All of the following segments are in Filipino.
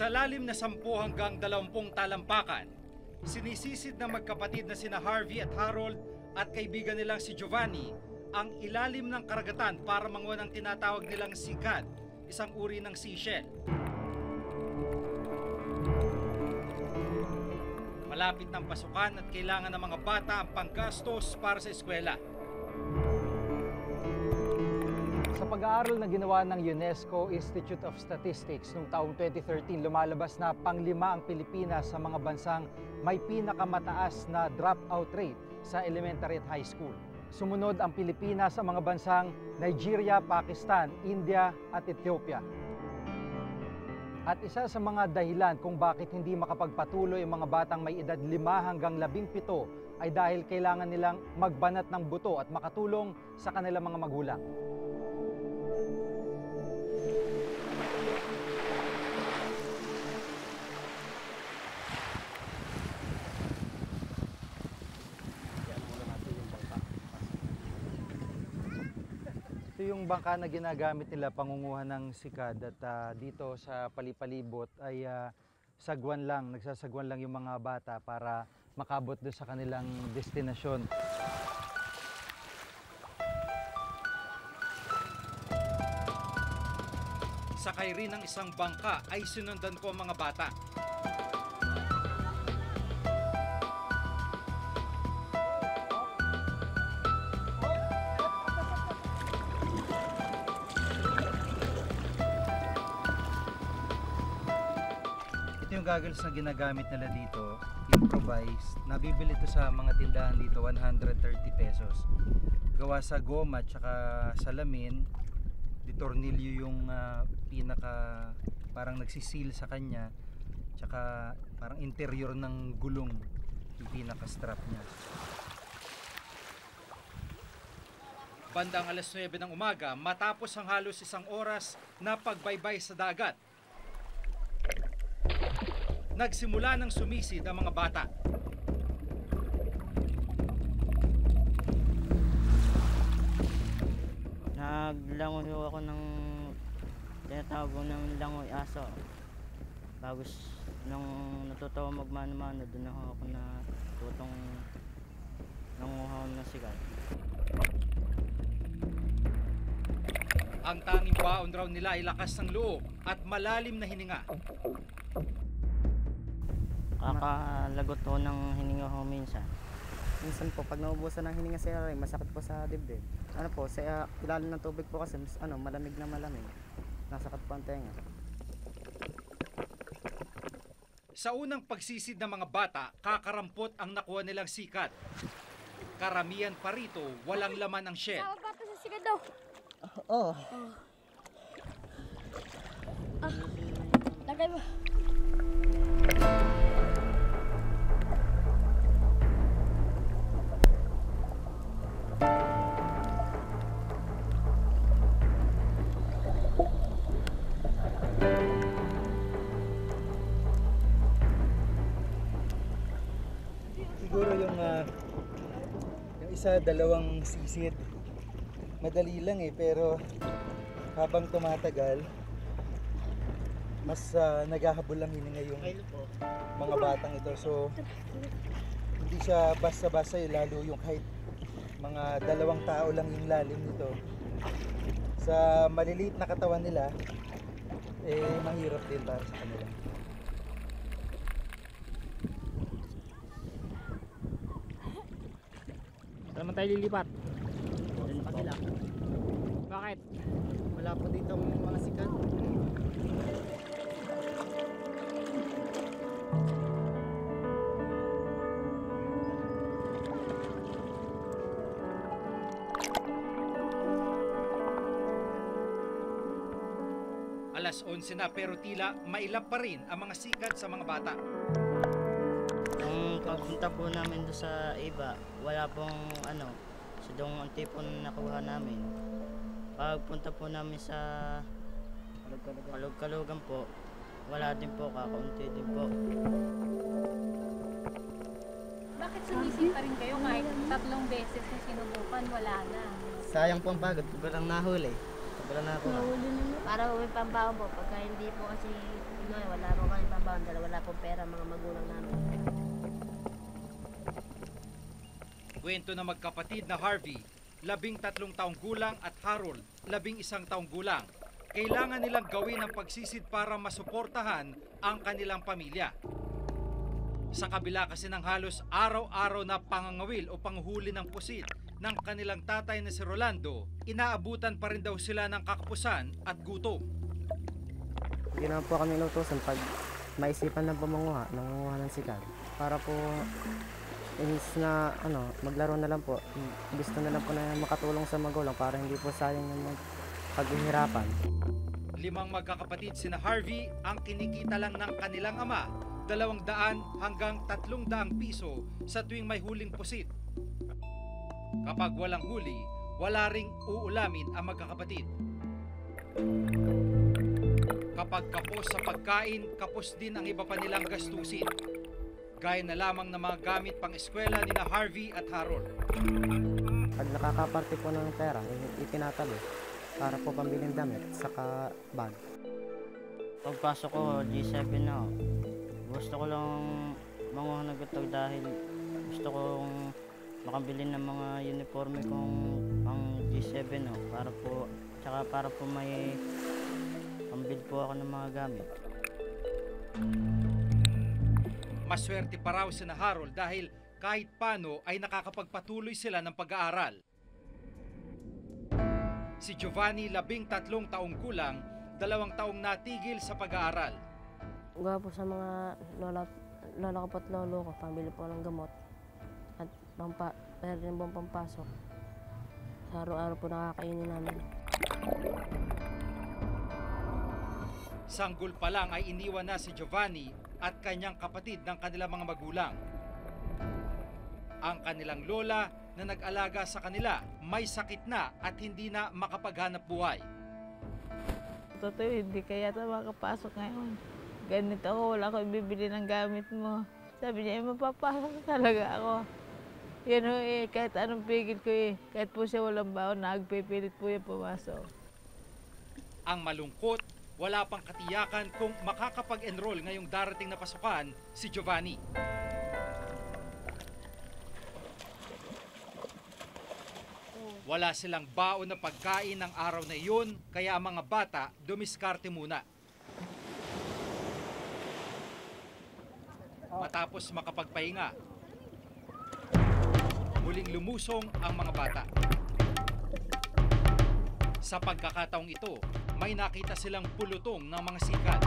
Sa lalim na 10 hanggang 20 talampakan, sinisisid na magkapatid na sina Harvey at Harold at kaibigan nilang si Giovanni ang ilalim ng karagatan para manguha ng tinatawag nilang sikad, isang uri ng seashell. Malapit ng pasukan at kailangan ng mga bata ang panggastos para sa eskwela. Sa pag-aaral na ginawa ng UNESCO Institute of Statistics noong taong 2013, lumalabas na pang-5 ang Pilipinas sa mga bansang may pinakamataas na dropout rate sa elementary at high school. Sumunod ang Pilipinas sa mga bansang Nigeria, Pakistan, India at Ethiopia. At isa sa mga dahilan kung bakit hindi makapagpatuloy ang mga batang may edad 5 hanggang 17 ay dahil kailangan nilang magbanat ng buto at makatulong sa kanilang mga magulang. Ito yung bangka na ginagamit nila pangunguha ng sikad at dito sa palipalibot ay nagsasagwan lang yung mga bata para makabot doon sa kanilang destinasyon. Sakay rin ng isang bangka ay sinundan ko ang mga bata. Ito yung goggles na ginagamit nila dito, improvised. Nabibili ito sa mga tindahan dito, 130 pesos. Gawa sa goma at saka salamin. Di tornilyo yung pinaka parang nagsisil sa kanya. Tsaka parang interior ng gulong yung pinaka strap niya. Bandang 9:00 ng umaga, matapos ang halos 1 oras na pagbaybay sa dagat, nagsimula ng sumisid ang mga bata. Naglangoy ako ng tinatawag ng langoy aso. Bago nung natuto magmano-mano, doon ako natutong nanguhaw ng sigal. Ang tanging baon raw nila ay lakas ng loob at malalim na hininga. Kakalagot ko ng hininga ko minsan. Minsan po, pag naubusan ng hininga sa aray, masakit po sa dibdib. Ano po, sa ilalim ng tubig po kasi, malamig na malamig. Nasakit po ang tenga. Sa unang pagsisid ng mga bata, kakarampot ang nakuha nilang sikat. Karamihan pa rito, walang laman ang shell. Tawag bata sa sikat daw. Oo. Lagay mo. Siguro yung isa, 2 sisid. Madali lang pero habang tumatagal, mas naghahabol lang hininga yung mga batang ito. So, hindi siya basta-basta lalo yung kahit mga 2 tao lang yung lalim nito. Sa maliliit na katawan nila, mahirap din para sa kanila. Saan naman tayo lilipat? Doon pa sila. Bakit? Wala po dito mga sikat. Alas 11 na pero tila mailap pa rin ang mga sikat sa mga bata. Nung pagpunta po namin doon sa iba, wala pong sa doong ang tipon na nakuha namin. Pagpunta po namin sa Kalug-Kalugan po, wala din po, kakaunti din po. Bakit sumisid pa rin kayo kahit 3 beses na sinubukan, wala na? Sayang po ang pagod, walang nahuli. Wala na ako. Para may pambaon po. Pagka hindi po kasi wala po kami pambaon dahil wala po pera mga magulang namin. Kwento ng magkapatid na Harvey, 13 taong gulang at Harold, 11 taong gulang. Kailangan nilang gawin ang pagsisid para masuportahan ang kanilang pamilya. Sa kabila kasi ng halos araw-araw na pangangawil o panghuli ng pusit ng kanilang tatay na si Rolando, inaabutan pa rin daw sila ng kakapusan at gutom. Hindi naman po kami inutusan pag maisipan na pumanguha, nangunguha ng sikat. Para po, inis na maglaro na lang po. Gusto na lang po na makatulong sa magulang para hindi po sayang yung paghihirapan. 5 magkakapatid sina Harvey ang kinikita lang ng kanilang ama, 200 hanggang 300 piso sa tuwing may huling pusit. Kapag walang huli, wala ring uulamin ang magkakapatid. Kapag kapos sa pagkain, kapos din ang iba pa nilang gastusin. Gaya na lamang ng mga gamit pang eskwela ni na Harvey at Harold. Pag nakakaparte po ng pera, itinatabi para po pambilin damit, saka bag. Pagpasok ko, G7 na ako. Gusto ko lang manguha ng gutog dahil gusto kong makabili ng mga uniforme kong pang G7 para po may pambili po ako ng mga gamit. Maswerte pa raw sina Harold dahil kahit paano ay nakakapagpatuloy sila ng pag-aaral. Si Giovanni, 13 taong gulang, 2 taong natigil sa pag-aaral. Gawa po sa mga lola ko at lolo ko, pambili po ng gamot. At pera rin po pampasok. Sa araw-araw po nakakainin namin. Sanggol pa lang ay iniwan na si Giovanni at kanyang kapatid ng kanilang mga magulang. Ang kanilang lola na nag-alaga sa kanila may sakit na at hindi na makapaghanap buhay. Totoo, hindi kaya ito makapasok ngayon. Ganito ako, wala ko ibibili ng gamit mo. Sabi niya, mapapasok talaga ako. Yan o kahit anong pigil ko kahit po siya walang baon, nagpipilit po yung pumasok. Ang malungkot, wala pang katiyakan kung makakapag-enroll ngayong darating na pasukan si Giovanni. Wala silang baon na pagkain ng araw na iyon, kaya ang mga bata dumiskarte muna. Matapos makapagpahinga, muling lumusong ang mga bata. Sa pagkakataong ito, may nakita silang pulutong ng mga sikat.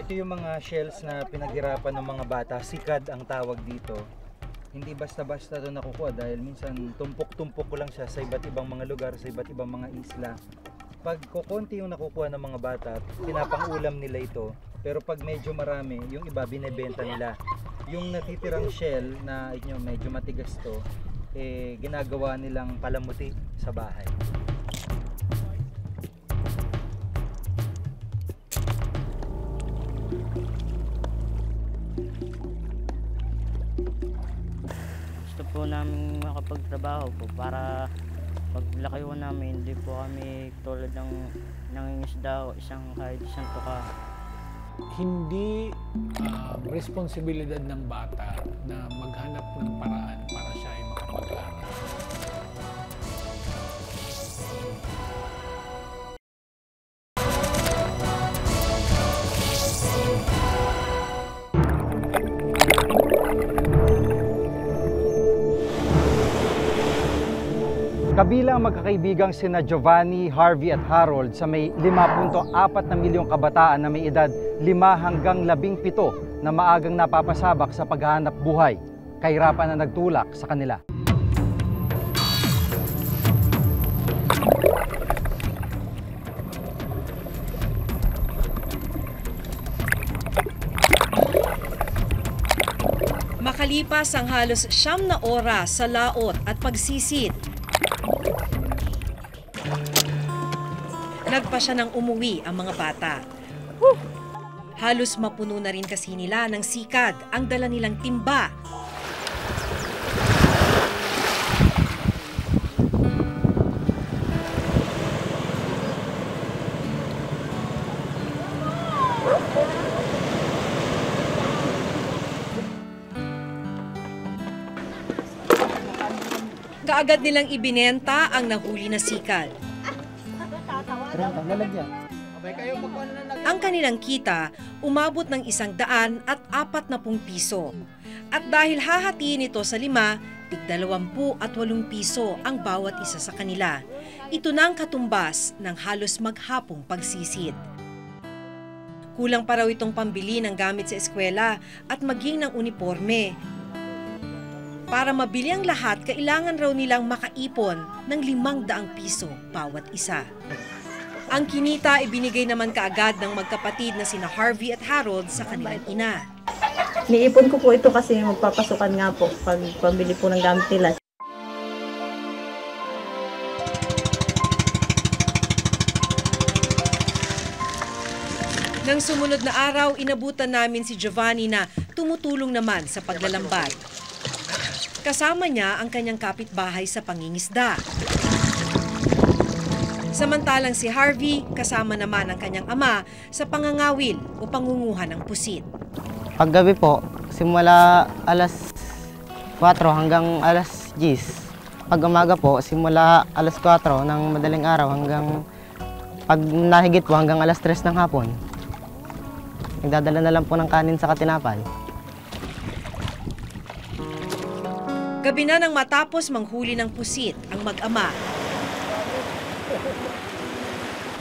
Ito yung mga shells na pinaghirapan ng mga bata. Sikad ang tawag dito. Hindi basta-basta ito nakukuha dahil minsan tumpok-tumpok ko lang siya sa iba't ibang mga lugar, sa iba't ibang mga isla. Pag kukunti yung nakukuha ng mga bata, pinapang-ulam nila ito. Pero pag medyo marami, yung iba binebenta nila. Yung natitirang shell na medyo matigas to, ginagawa nilang palamuti sa bahay. Gusto po namin makapagtrabaho po para paglaki po namin, hindi po kami tulad ng nangingisda o kahit isang tuka. Hindi responsibilidad ng bata na maghanap ng paraan para siya ay makapag-aral. Kabilang magkakaibigang sina Giovanni, Harvey at Harold sa may 5.4 na milyong kabataan na may edad 5 hanggang 17 na maagang napapasabak sa paghahanap buhay. Kahirapan na nagtulak sa kanila. Makalipas ang halos 9 na oras sa laot at pagsisid, nagpasya ng umuwi ang mga bata. Halos mapuno na rin kasi nila ng sikad ang dala nilang timba. Kaagad nilang ibinenta ang nahuli na sikad. Ang kanilang kita umabot ng 140 piso. At dahil hahatiin ito sa 5, tig-28 piso ang bawat isa sa kanila. Ito na ang katumbas ng halos maghapong pagsisid. Kulang pa raw itong pambili ng gamit sa eskwela at maging ng uniforme. Para mabili ang lahat, kailangan raw nilang makaipon ng 500 piso bawat isa. Ang kinita ibinigay naman kaagad ng magkapatid na sina Harvey at Harold sa kanilang ina. Niipon ko po ito kasi magpapasukan nga po pag pambili po ng gamit nila. Nang sumunod na araw, inabutan namin si Giovanni na tumutulong naman sa paglalambat. Kasama niya ang kanyang kapitbahay sa pangingisda. Samantalang si Harvey, kasama naman ang kanyang ama sa pangangawil o pangunguha ng pusit. Paggabi po, simula alas 4 hanggang alas 10. Pag umaga po, simula alas 4 ng madaling araw hanggang pag nahigit po hanggang alas 3 ng hapon. Nagdadala na lang po ng kanin sa katinapay. Gabi na nang matapos manghuli ng pusit ang mag-ama.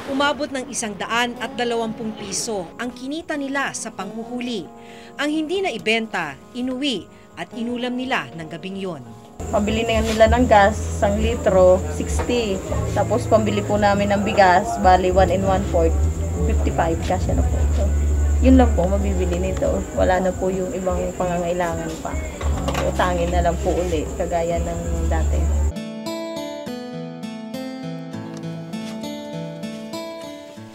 Umabot ng 120 piso ang kinita nila sa panghuhuli. Ang hindi na ibenta, inuwi at inulam nila ng gabing yon. Pambili na nila ng gas, 1 litro, 60. Tapos pambili po namin ng bigas, bali 1 1/4, 55. Kasya na po ito. Yun lang po mabibili nito. Wala na po yung ibang pangangailangan pa. Utangin na lang po uli, kagaya ng dati.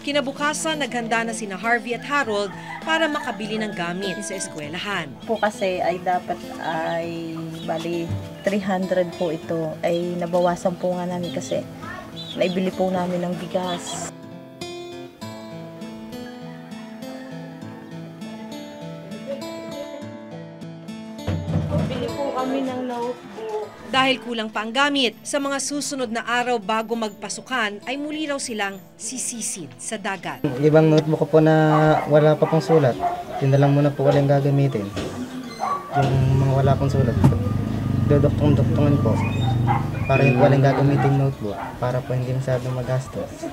Kinabukasan, naghanda na sina Harvey at Harold para makabili ng gamit sa eskwelahan. Po kasi ay dapat ay bali 300 po ito. Ay nabawasan po nga namin kasi naibili po namin ng bigas. Bili po kami ng notebook. Dahil kulang pa ang gamit, sa mga susunod na araw bago magpasukan ay muli raw silang sisisid sa dagat. Ibang notebook ko po na wala pa pong sulat, yun na lang muna po walang gagamitin. Yung mga wala pong sulat, dodoktong-doktongin po para yung walang gagamitin notebook para po hindi masyadong magastos.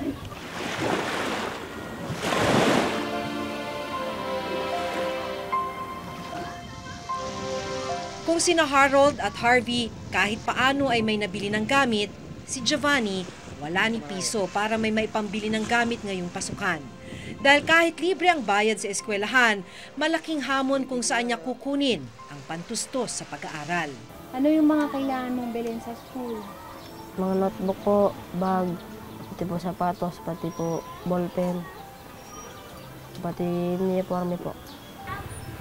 Kung sina Harold at Harvey kahit paano ay may nabili ng gamit, si Giovanni wala ni piso para may maipambili ng gamit ngayong pasukan. Dahil kahit libre ang bayad sa eskwelahan, malaking hamon kung saan niya kukunin ang pantustos sa pag-aaral. Ano yung mga kailangan mong bilhin sa school? Mga notebook po, bag, pati po sapatos, pati po ballpen, pati uniforme po.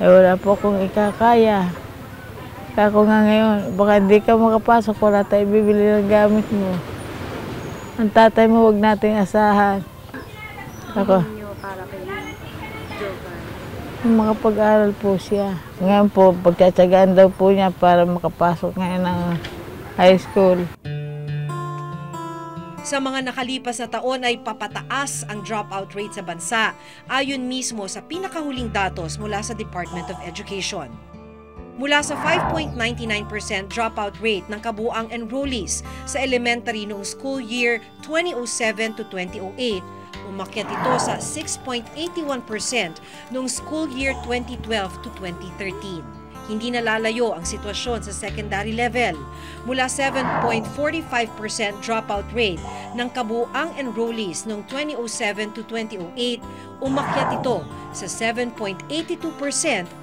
Eh, wala po akong ikakaya. Ako nga ngayon, baka hindi ka makapasok, wala tayo bibili ng gamit mo. Ang tatay mo, huwag nating asahan. Ako. Makapag-aral po siya. Ngayon po, pagtsatsagaan daw po niya para makapasok ngayon ng high school. Sa mga nakalipas na taon ay papataas ang dropout rate sa bansa, ayon mismo sa pinakahuling datos mula sa Department of Education. Mula sa 5.99% dropout rate ng kabuuang enrollees sa elementary noong school year 2007 to 2008, umakyat ito sa 6.81% noong school year 2012 to 2013. Hindi nalalayo ang sitwasyon sa secondary level. Mula 7.45% dropout rate ng kabuuang enrollees noong 2007 to 2008, umakyat ito sa 7.82%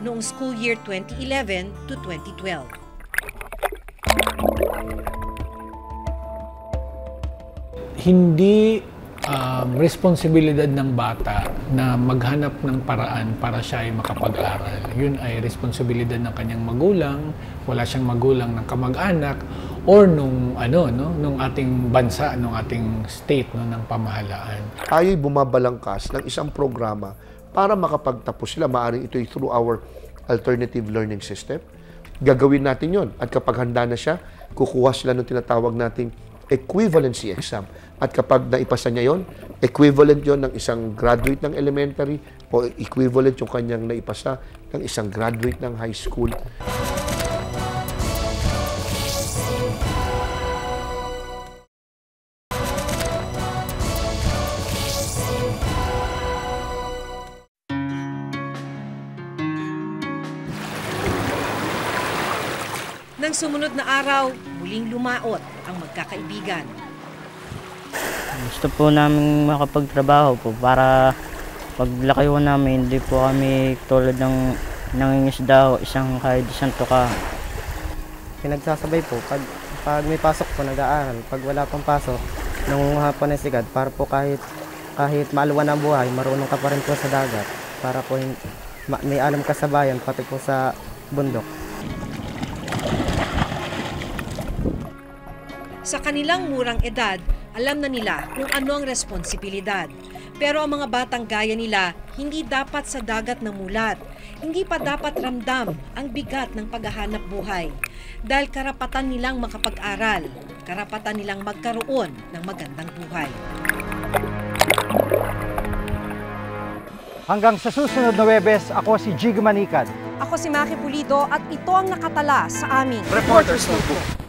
noong school year 2011 to 2012. Hindi responsibilidad ng bata na maghanap ng paraan para siya ay makapag-aral. Yun ay responsibilidad ng kanyang magulang, wala siyang magulang ng kamag-anak, or nung ating bansa, nung ating state, ng pamahalaan. Tayo'y bumabalangkas ng isang programa para makapagtapos sila. Maaaring ito'y through our alternative learning system. Gagawin natin yon. At kapag handa na siya, kukuha sila ng tinatawag nating equivalency exam. At kapag naipasa niya yon, equivalent yon ng isang graduate ng elementary o equivalent yung kanyang naipasa ng isang graduate ng high school. Nang sumunod na araw, muling lumaot ang magkakaibigan. Gusto po namin makapagtrabaho po para paglaki po namin, hindi po kami tulad ng nangingisda o kahit isang tuka. Pinagsasabay po, pag may pasok po nag-aaral, pag wala pang pasok, nangunguha po ng sigad para po kahit maalawan ang buhay, marunong ka pa rin po sa dagat para po may alam ka sa bayan, pati po sa bundok. Sa kanilang murang edad, alam na nila kung ano ang responsibilidad. Pero ang mga batang gaya nila, hindi dapat sa dagat namulat. Hindi pa dapat ramdam ang bigat ng paghahanap buhay. Dahil karapatan nilang makapag-aral, karapatan nilang magkaroon ng magandang buhay. Hanggang sa susunod na Webes, ako si Jig Manikad. Ako si Maki Pulido at ito ang nakatala sa aming Reporter's Notebook.